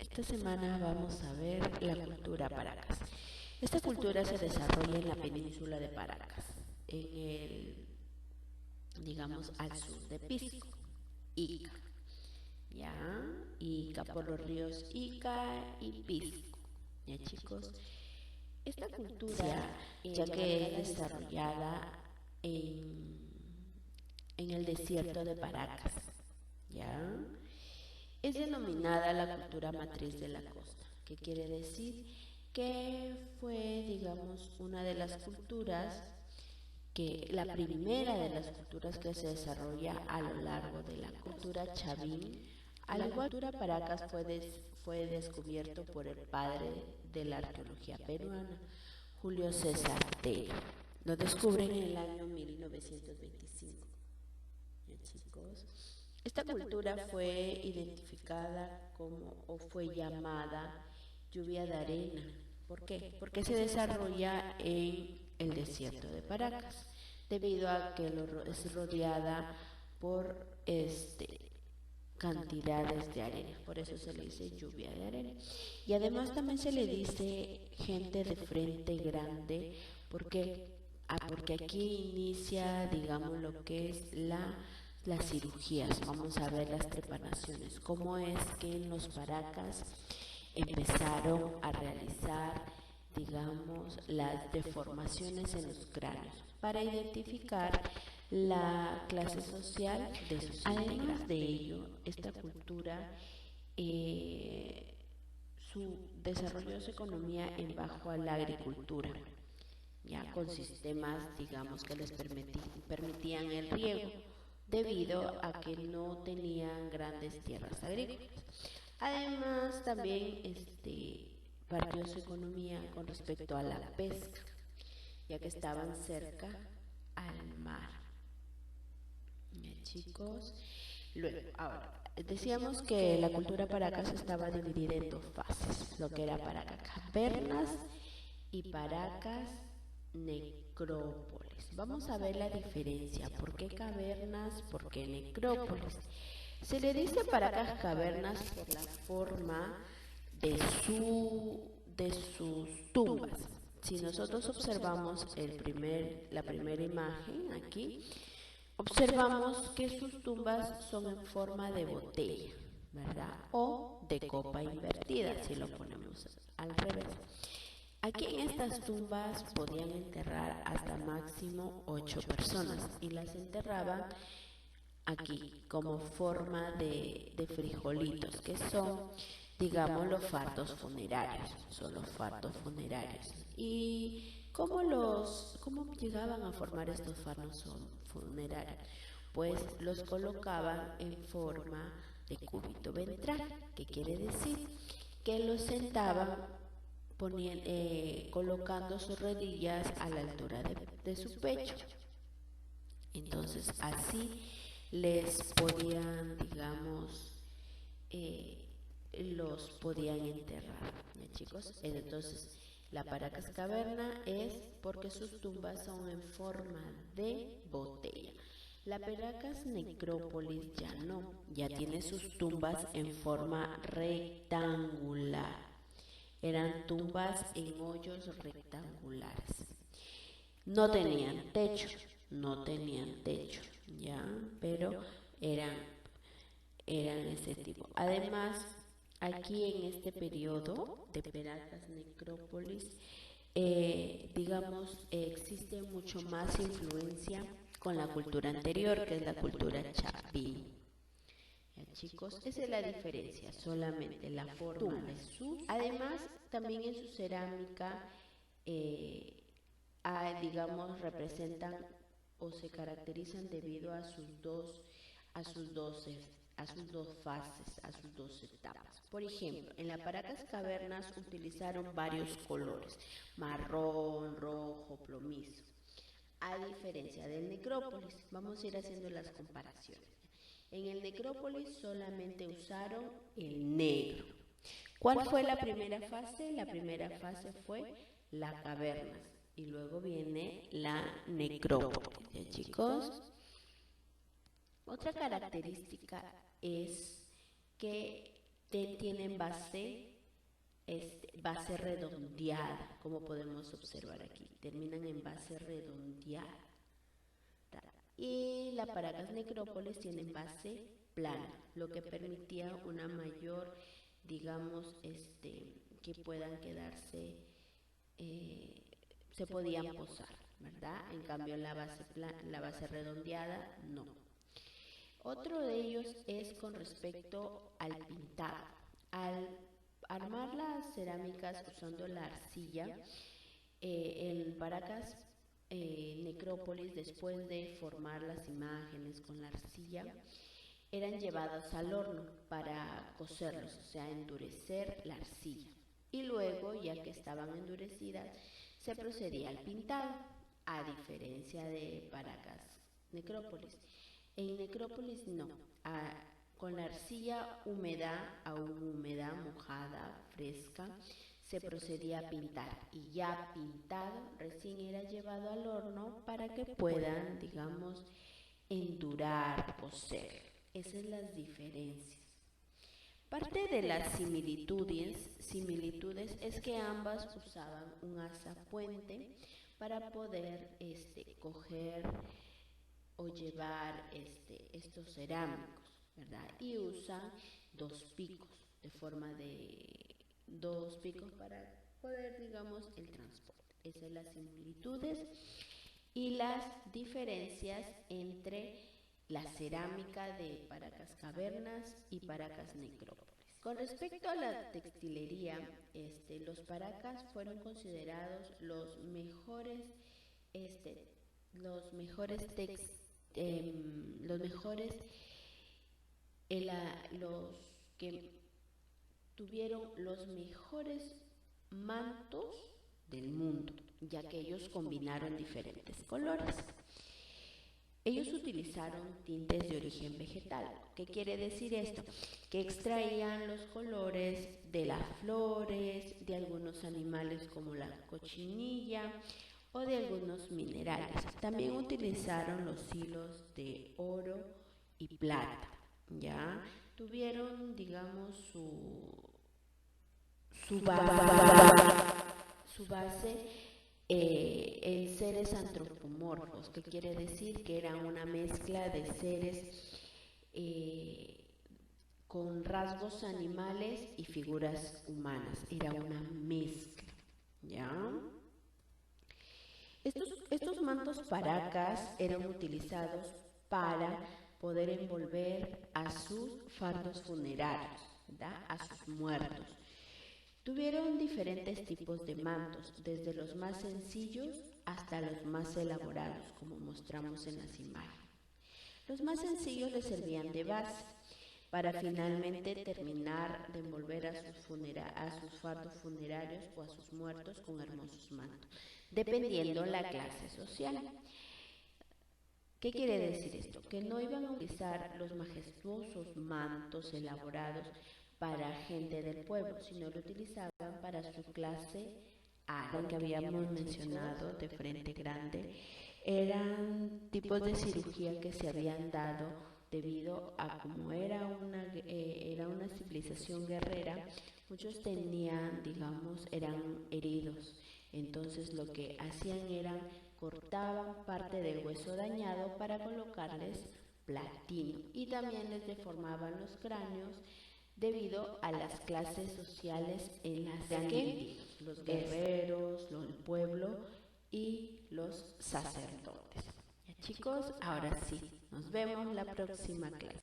Esta semana vamos a ver la cultura Paracas. Esta cultura se desarrolla en la península de Paracas, digamos, al sur de Pisco, Ica, ¿ya? Ica, por los ríos Ica y Pisco, ¿ya, chicos? Esta cultura, ya que es desarrollada en el desierto de Paracas, ¿ya? Es denominada la cultura matriz de la costa, que quiere decir que fue, digamos, una de las culturas, la primera de las culturas que se desarrolla a lo largo de la cultura chavín. A la cultura Paracas fue descubierto por el padre de la arqueología peruana, Julio César Tello. Lo descubren en el año 1925. ¿Ya, chicos? Esta cultura fue identificada o fue llamada lluvia de arena. ¿Por qué? Porque se desarrolla en el desierto de Paracas, debido a que es rodeada por cantidades de arena. Por eso se le dice lluvia de arena. Y además también se le dice gente de frente grande. ¿Por qué? Porque aquí inicia, digamos, lo que es las cirugías. Vamos a ver las trepanaciones, cómo es que en los Paracas empezaron a realizar, digamos, las deformaciones en los cráneos para identificar la clase social de sus integrantes. Además de ello, esta cultura desarrolló su economía bajo a la agricultura, ya con sistemas, digamos, que les permitían el riego, debido a que no tenían grandes tierras agrícolas. Además, también partió su economía con respecto a la pesca, ya que estaban cerca al mar. ¿Ya, chicos? Luego, ahora, decíamos que la cultura Paracas estaba dividida en dos fases, lo que era Paracas Cavernas y Paracas Necrópolis. Vamos a ver la diferencia. ¿Por qué cavernas? ¿Por qué necrópolis? Se le dice Paracas Cavernas por la forma de sus tumbas. Si nosotros observamos la primera imagen aquí, observamos que sus tumbas son en forma de botella, ¿verdad? O de copa invertida, si lo ponemos al revés. Aquí en estas tumbas podían enterrar hasta máximo 8 personas y las enterraban aquí como forma de frijolitos, que son, digamos, los fardos funerarios. Son los fardos funerarios. ¿Y cómo llegaban a formar estos fardos funerarios? Pues los colocaban en forma de cúbito ventral, que quiere decir que los sentaban colocando sus rodillas a la altura de su pecho. Entonces así les podían, digamos, los podían enterrar, ¿ya, chicos? Entonces la Paracas Caverna es porque sus tumbas son en forma de botella. La Paracas Necrópolis ya no, ya tiene sus tumbas en forma rectangular. Eran tumbas en hoyos rectangulares. No tenían techo, ya, pero eran ese tipo. Además, aquí en este periodo de Paracas Necrópolis, digamos, existe mucho más influencia con la cultura anterior, que es la cultura chavín. Chicos, esa es la diferencia, solamente la forma de sus. Además, también en su cerámica, digamos, representan o se caracterizan debido a sus dos fases, a sus dos etapas. Por ejemplo, en la Paracas Cavernas utilizaron varios colores: marrón, rojo, plomizo. A diferencia del Necrópolis, vamos a ir haciendo las comparaciones. En el Necrópolis solamente usaron el negro. ¿Cuál fue la primera fase? La primera fase fue la cavernas y luego viene la necrópolis. ¿Ya, chicos? Otra característica es que tienen base redondeada, como podemos observar aquí, terminan en base redondeada. Y la Paracas necrópolis tiene base plana, lo que permitía una mayor, digamos, que puedan quedarse, se podían posar, ¿verdad? En cambio la base redondeada no. Otro de ellos es con respecto al pintado. Al armar las cerámicas usando la arcilla, en Paracas necrópolis, después de formar las imágenes con la arcilla, eran llevados al horno para cocerlos, o sea, endurecer la arcilla. Y luego, ya que estaban endurecidas, se procedía al pintado, a diferencia de Paracas necrópolis. En necrópolis no, con la arcilla húmeda, aún húmeda, mojada, fresca, se procedía a pintar, y ya pintado recién era llevado al horno para que puedan, digamos, endurar, cocer. Esas son las diferencias. Parte de las similitudes es que ambas usaban un asa puente para poder coger o llevar estos cerámicos, ¿verdad? Y usan dos picos, de forma de dos picos para poder, digamos, el transporte. Esas son las similitudes y las diferencias entre la cerámica de Paracas Cavernas y Paracas Necrópolis. Con respecto a la textilería, los Paracas fueron considerados los mejores que tuvieron los mejores mantos del mundo, ya que ellos combinaron diferentes colores. Ellos utilizaron tintes de origen vegetal. ¿Qué quiere decir esto? Que extraían los colores de las flores, de algunos animales como la cochinilla o de algunos minerales. También utilizaron los hilos de oro y plata, ¿ya? Tuvieron, digamos, su base en seres antropomorfos, que quiere decir que eran una mezcla de seres con rasgos animales y figuras humanas. Era una mezcla, ¿ya? Estos mantos Paracas eran utilizados para poder envolver a sus fardos funerarios, ¿verdad? A sus muertos. Tuvieron diferentes tipos de mantos, desde los más sencillos hasta los más elaborados, como mostramos en las imágenes. Los más sencillos les servían de base para finalmente terminar de envolver a sus fardos funerarios o a sus muertos con hermosos mantos, dependiendo la clase social. ¿Qué quiere decir esto? Que no iban a utilizar los majestuosos mantos elaborados para gente del pueblo, sino lo utilizaban para su clase alta, que habíamos mencionado, de frente grande. Eran tipos de cirugía que se habían dado debido a como era una civilización guerrera. Muchos tenían, digamos, eran heridos. Entonces lo que hacían era cortaban parte del hueso dañado para colocarles platino, y también les deformaban los cráneos debido a las clases sociales en las que los guerreros, el pueblo y los sacerdotes. Ya, chicos, ahora sí, nos vemos la próxima clase.